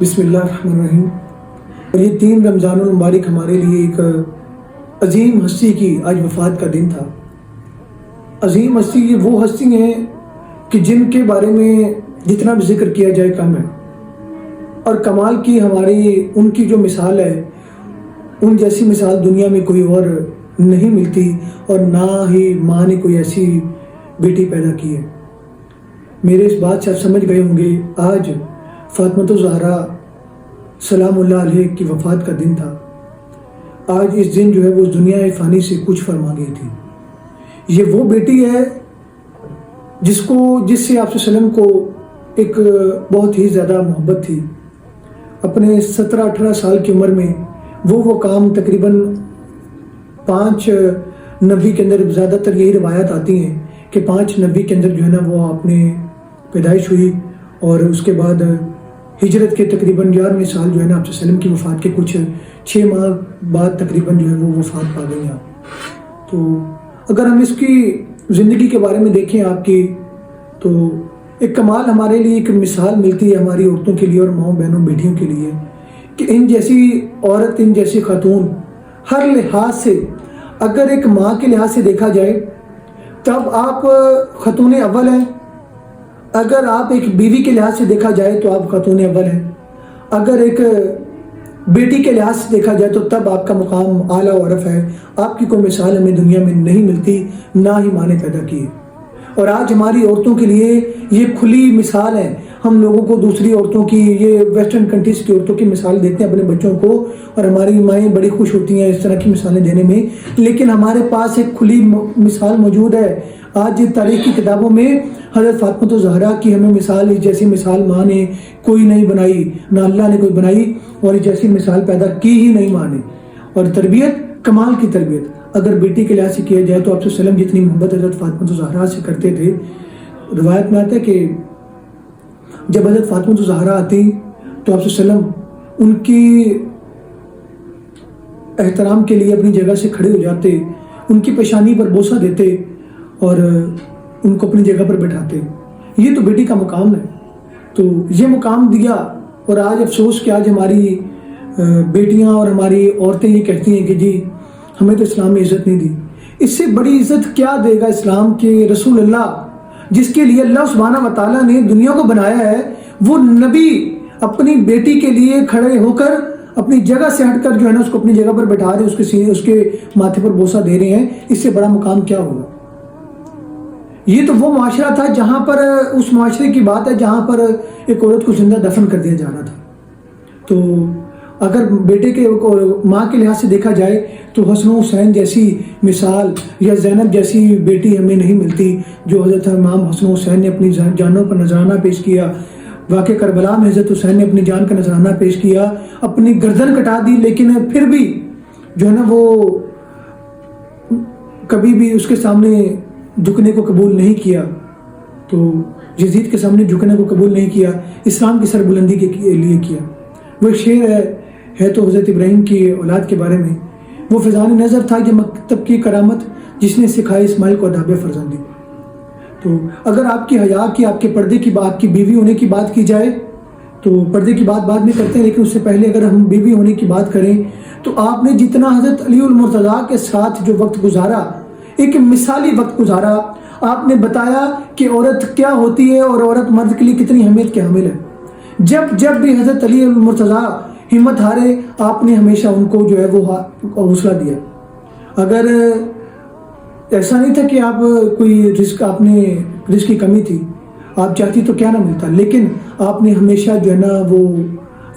بسم اللہ الرحمن الرحیم۔ یہ 3 رمضان المبارک ہمارے لیے ایک عظیم ہستی کی آج وفات کا دن تھا۔ عظیم ہستی یہ وہ ہستی ہیں کہ جن کے بارے میں جتنا بھی ذکر کیا جائے کم ہے، اور کمال کی ہماری ان کی جو مثال ہے، ان جیسی مثال دنیا میں کوئی اور نہیں ملتی، اور نہ ہی ماں نے کوئی ایسی بیٹی پیدا کی ہے۔ میرے اس بات سے آپ سمجھ گئے ہوں گے، آج فاطمۃ الزہرا سلام اللہ علیہ کی وفات کا دن تھا۔ آج اس دن جو ہے وہ دنیا فانی سے کچھ فرما گئی تھی۔ یہ وہ بیٹی ہے جس سے آپ صلی اللہ علیہ وسلم کو ایک بہت ہی زیادہ محبت تھی۔ اپنے 17-18 سال کی عمر میں وہ کام تقریباً 5 نبی کے اندر زیادہ تر یہی روایات آتی ہیں کہ 5 نبی کے اندر جو ہے نا وہ اپنے پیدائش ہوئی، اور اس کے بعد ہجرت کے تقریباً 11ویں سال جو ہے نا آپ صلی اللہ علیہ وسلم کی وفات کے کچھ 6 ماہ بعد تقریباً جو ہے وہ وفات پا گئی ہیں۔ تو اگر ہم اس کی زندگی کے بارے میں دیکھیں آپ کی، تو ایک کمال ہمارے لیے ایک مثال ملتی ہے ہماری عورتوں کے لیے اور ماؤں بہنوں بیٹیوں کے لیے، کہ ان جیسی عورت، ان جیسی خاتون ہر لحاظ سے، اگر ایک ماں کے لحاظ سے دیکھا جائے تب آپ خاتون اول ہیں، اگر آپ ایک بیوی کے لحاظ سے دیکھا جائے تو آپ خاتون اول ہیں، اگر ایک بیٹی کے لحاظ سے دیکھا جائے تو تب آپ کا مقام اعلیٰ و عرف ہے۔ آپ کی کوئی مثال ہمیں دنیا میں نہیں ملتی، نہ ہی ماں نے پیدا کی ہے۔ اور آج ہماری عورتوں کے لیے یہ کھلی مثال ہے۔ ہم لوگوں کو دوسری عورتوں کی، یہ ویسٹرن کنٹریز کی عورتوں کی مثال دیتے ہیں اپنے بچوں کو، اور ہماری مائیں بڑی خوش ہوتی ہیں اس طرح کی مثالیں دینے میں، لیکن ہمارے پاس ایک کھلی مثال موجود ہے۔ آج تاریخ کی کتابوں میں حضرت فاطمۃ الزہرا کی ہمیں مثال، جیسی مثال ماں نے کوئی نہیں بنائی، نہ اللہ نے کوئی بنائی، اور جیسی مثال پیدا کی ہی نہیں ماں نے۔ اور تربیت، کمال کی تربیت اگر بیٹی کے لحاظ سے کیا جائے تو آپ صلی اللہ علیہ وسلم جتنی محبت حضرت فاطمۃ الزہرا سے کرتے تھے، روایت میں آتا ہے کہ جب حضرت فاطمۃ الزہرا آتی تو آپ صلی اللہ علیہ وسلم ان کی احترام کے لیے اپنی جگہ سے کھڑے ہو جاتے، ان کی پیشانی پر بوسہ دیتے اور ان کو اپنی جگہ پر بٹھاتے۔ یہ تو بیٹی کا مقام ہے۔ تو یہ مقام دیا، اور آج افسوس کہ آج ہماری بیٹیاں اور ہماری عورتیں یہ کہتی ہیں کہ جی ہمیں تو اسلام نے عزت نہیں دی۔ اس سے بڑی عزت کیا دے گا اسلام کے رسول اللہ، جس کے لیے اللہ سبحانہ و تعالیٰ نے دنیا کو بنایا ہے؟ وہ نبی اپنی بیٹی کے لیے کھڑے ہو کر اپنی جگہ سے ہٹ کر جو ہے نا اس کو اپنی جگہ پر بٹھا رہے ہیں، اس کے ماتھے پر بوسہ دے رہے ہیں۔ اس سے بڑا مقام کیا ہوگا؟ یہ تو وہ معاشرہ تھا جہاں پر، اس معاشرے کی بات ہے جہاں پر ایک عورت کو زندہ دفن کر دیا جا رہا تھا۔ تو اگر بیٹے کے ماں کے لحاظ سے دیکھا جائے تو حسن و حسین جیسی مثال یا زینب جیسی بیٹی ہمیں نہیں ملتی، جو حضرت امام حسن و حسین نے اپنی جانوں پر نذرانہ پیش کیا۔ واقع کربلا میں حضرت حسین نے اپنی جان کا نذرانہ پیش کیا، اپنی گردن کٹا دی، لیکن پھر بھی جو ہے نا وہ کبھی بھی اس کے سامنے جھکنے کو قبول نہیں کیا۔ تو یزید کے سامنے جھکنے کو قبول نہیں کیا، اسلام کی سربلندی کے لیے کیا۔ وہ ایک شعر ہے تو حضرت ابراہیم کی اولاد کے بارے میں، وہ فیضان نظر تھا یہ مکتب کی کرامت، جس نے سکھائی اسماعیل کو آداب فرزندی۔ تو اگر آپ کی حیا کی، آپ کے پردے کی بات، کی بیوی ہونے کی بات کی جائے تو پردے کی بات بعد میں کرتے ہیں، لیکن اس سے پہلے اگر ہم بیوی ہونے کی بات کریں تو آپ نے جتنا حضرت علی المرتضیٰ کے ساتھ جو وقت گزارا، ایک مثالی وقت گزارا، آپ نے بتایا کہ عورت کیا ہوتی ہے اور عورت مرد کے لیے کتنی اہمیت کے حامل ہے۔ جب بھی حضرت علی المرتضیٰ ہمت ہارے، آپ نے ہمیشہ ان کو جو ہے وہ حوصلہ دیا۔ اگر ایسا نہیں تھا کہ آپ کوئی آپ نے رزق کی کمی تھی، آپ چاہتی تو کیا نہ ملتا، لیکن آپ نے ہمیشہ جو ہے نا وہ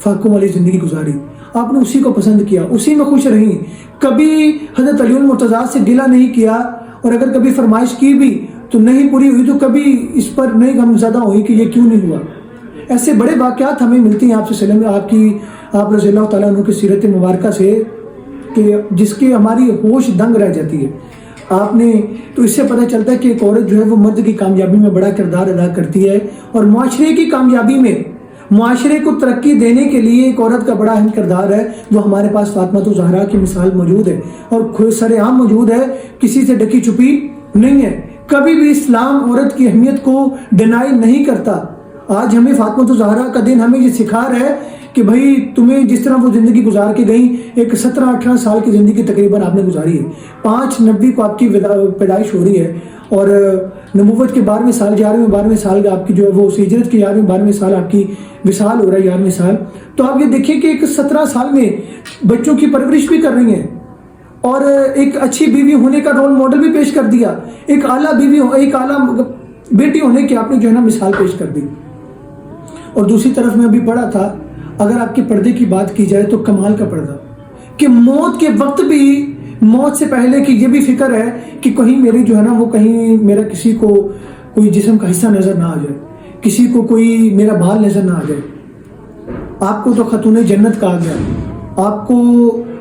فاقوں والی زندگی گزاری، آپ نے اسی کو پسند کیا، اسی میں خوش رہیں، کبھی حضرت علی المرتضیٰ سے گلہ نہیں کیا، اور اگر کبھی فرمائش کی بھی تو نہیں پوری ہوئی تو کبھی اس پر نہیں غمزدہ ہوئی کہ یہ کیوں نہیں ہوا۔ ایسے بڑے واقعات ہمیں ملتی ہیں آپ سے وسلم، آپ رضی اللہ تعالیٰ عنہ کی سیرت مبارکہ سے، کہ جس کی ہماری ہوش دنگ رہ جاتی ہے۔ آپ نے تو اس سے پتہ چلتا ہے کہ ایک عورت جو ہے وہ مرد کی کامیابی میں بڑا کردار ادا کرتی ہے، اور معاشرے کی کامیابی میں، معاشرے کو ترقی دینے کے لیے ایک عورت کا بڑا اہم کردار ہے۔ وہ ہمارے پاس فاطمۃ الزہرا کی مثال موجود ہے، اور سر عام موجود ہے، کسی سے ڈکی چھپی نہیں ہے۔ کبھی بھی اسلام عورت کی اہمیت کو ڈینائی نہیں کرتا۔ آج ہمیں فاطمۃ الزہرا کا دن ہمیں یہ سکھا رہا ہے کہ بھائی تمہیں جس طرح وہ زندگی گزار کے گئیں، ایک 17-18 سال کی زندگی تقریباً آپ نے گزاری ہے، 5/90 کو آپ کی پیدائش ہو رہی ہے، اور نبوت کے 12ویں سال 11ویں سال آپ کی جو ہے وہ ہجرت کے 11ویں سال آپ کی وصال ہو رہا ہے، 11ویں سال. تو آپ یہ دیکھیں کہ ایک 17 سال میں بچوں کی پرورش بھی کر رہی ہیں، اور ایک اچھی بیوی ہونے کا رول ماڈل بھی پیش کر دیا، ایک اعلیٰ بیوی، ایک اعلیٰ بیٹی ہونے کی آپ نے جو ہے نا مثال پیش کر دی. اور دوسری طرف میں ابھی پڑھا تھا، اگر آپ کے پردے کی بات کی جائے تو کمال کا پردہ، کہ موت کے وقت بھی، موت سے پہلے کی یہ بھی فکر ہے کہ کہیں میری جو ہے نا وہ کہیں میرا کسی کو کوئی جسم کا حصہ نظر نہ آ جائے، کسی کو کوئی میرا بال نظر نہ آ جائے. آپ کو تو خاتون جنت کہا گیا، آپ کو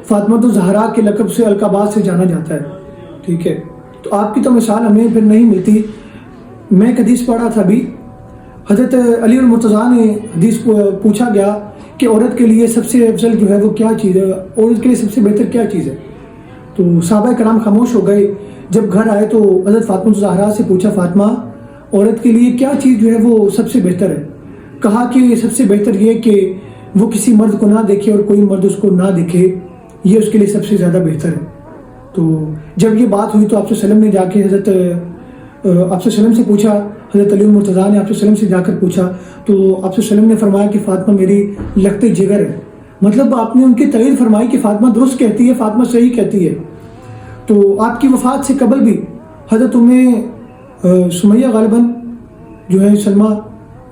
فاطمہ الزہرا کے لقب سے، القابات سے جانا جاتا ہے، ٹھیک ہے. تو آپ کی تو مثال ہمیں پھر نہیں ملتی. میں ایک حدیث پڑھا تھا ابھی، حضرت علی المرتضیٰ نے حدیث پوچھا گیا کہ عورت کے لیے سب سے افضل جو ہے وہ کیا چیز ہے، عورت کے لیے سب سے بہتر کیا چیز ہے. تو صحابہ کرام خاموش ہو گئے. جب گھر آئے تو حضرت فاطمہ الزہرا سے پوچھا، فاطمہ عورت کے لیے کیا چیز جو ہے وہ سب سے بہتر ہے؟ کہا کہ سب سے بہتر یہ کہ وہ کسی مرد کو نہ دیکھے اور کوئی مرد اس کو نہ دیکھے، یہ اس کے لیے سب سے زیادہ بہتر ہے. تو جب یہ بات ہوئی تو آپ صلی اللہ علیہ وسلم نے جا کے حضرت آپ صلی اللہ علیہ وسلم سے پوچھا، حضرت علی المرتضیٰ نے آپ صلی اللہ علیہ وسلم سے جا کر پوچھا، تو آپ صلی اللہ علیہ وسلم نے فرمایا کہ فاطمہ میری لگتے جگر ہے. مطلب آپ نے ان کی تائید فرمائی کہ فاطمہ درست کہتی ہے، فاطمہ صحیح کہتی ہے. تو آپ کی وفات سے قبل بھی حضرت سمیہ غالباً جو ہے سلمہ،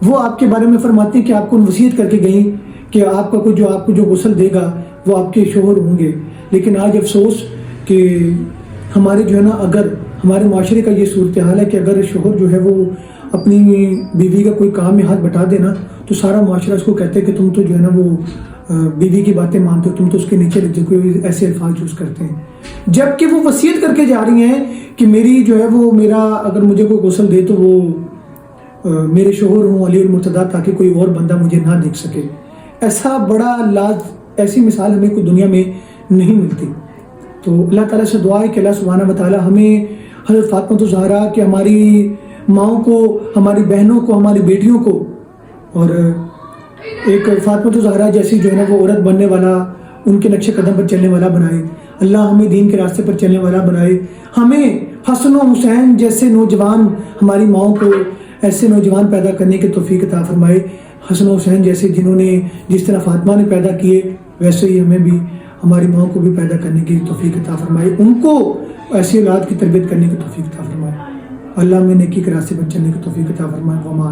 وہ آپ کے بارے میں فرماتی ہیں کہ آپ کو وصیت کر کے گئیں کہ آپ کا جو آپ کو جو غسل دے گا وہ آپ کے شوہر ہوں گے. لیکن آج افسوس کہ ہمارے جو ہے نا، اگر ہمارے معاشرے کا یہ صورتحال ہے کہ اگر شوہر جو ہے وہ اپنی بیوی کا کوئی کام میں ہاتھ بٹا دینا تو سارا معاشرہ اس کو کہتے ہیں کہ تم تو جو ہے نا وہ بیوی کی باتیں مانتے ہو، تم تو اس کے نیچے کوئی ایسے الفاظ یوز کرتے ہیں. جبکہ وہ وصیت کر کے جا رہی ہیں کہ میری جو ہے وہ میرا اگر مجھے کوئی غسل دے تو وہ میرے شوہر ہوں علی المرتضیٰ، تاکہ کوئی اور بندہ مجھے نہ دیکھ سکے. ایسا بڑا ایسی مثال ہمیں کوئی دنیا میں نہیں ملتی. تو اللہ تعالیٰ سے دعا ہے کہ اللہ سبحانہ و تعالیٰ ہمیں حضرت فاطمہ الزہرا کہ ہماری ماؤں کو، ہماری بہنوں کو، ہماری بیٹیوں کو، اور ایک فاطمہ الزہرا جیسی جو ہے نا وہ عورت بننے والا، ان کے نقش قدم پر چلنے والا بنائے. اللہ ہمیں دین کے راستے پر چلنے والا بنائے. ہمیں حسن و حسین جیسے نوجوان، ہماری ماؤں کو ایسے نوجوان پیدا کرنے کی توفیق عطا فرمائے. حسن و حسین جیسے جنہوں نے جس طرح فاطمہ نے پیدا کیے، ویسے ہی ہمیں بھی ہماری ماؤں کو بھی پیدا کرنے کی توفیق عطا فرمائے. ان کو ایسی اولاد کی تربیت کرنے کی توفیق عطا فرمائے. اللہ ہمیں نیکی کے راستے پر چلنے کی توفیق عطا فرمائے. وما